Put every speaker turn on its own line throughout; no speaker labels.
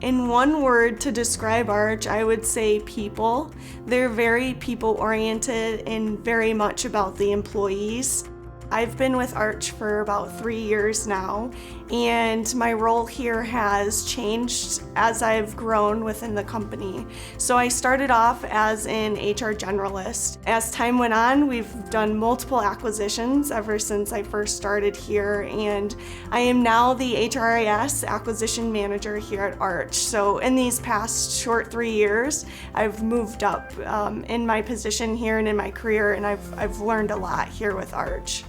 In one word to describe Arch, I would say people. They're very people-oriented and very much about the employees. I've been with Arch for about 3 years now, and my role here has changed as I've grown within the company. So I started off as an HR generalist. As time went on, we've done multiple acquisitions ever since I first started here, and I am now the HRIS acquisition manager here at Arch. So in these past short 3 years, I've moved up in my position here and in my career, and I've learned a lot here with Arch.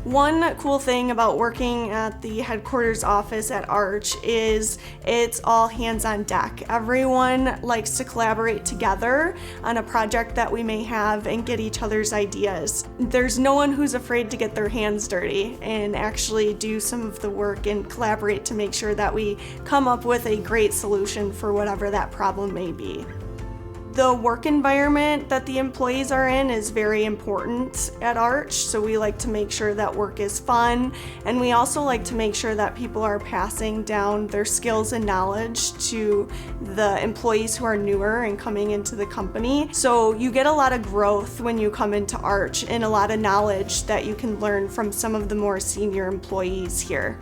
One cool thing about working at the headquarters office at Arch is it's all hands on deck. Everyone likes to collaborate together on a project that we may have and get each other's ideas. There's no one who's afraid to get their hands dirty and actually do some of the work and collaborate to make sure that we come up with a great solution for whatever that problem may be. The work environment that the employees are in is very important at Arch, so we like to make sure that work is fun, and we also like to make sure that people are passing down their skills and knowledge to the employees who are newer and coming into the company. So you get a lot of growth when you come into Arch and a lot of knowledge that you can learn from some of the more senior employees here.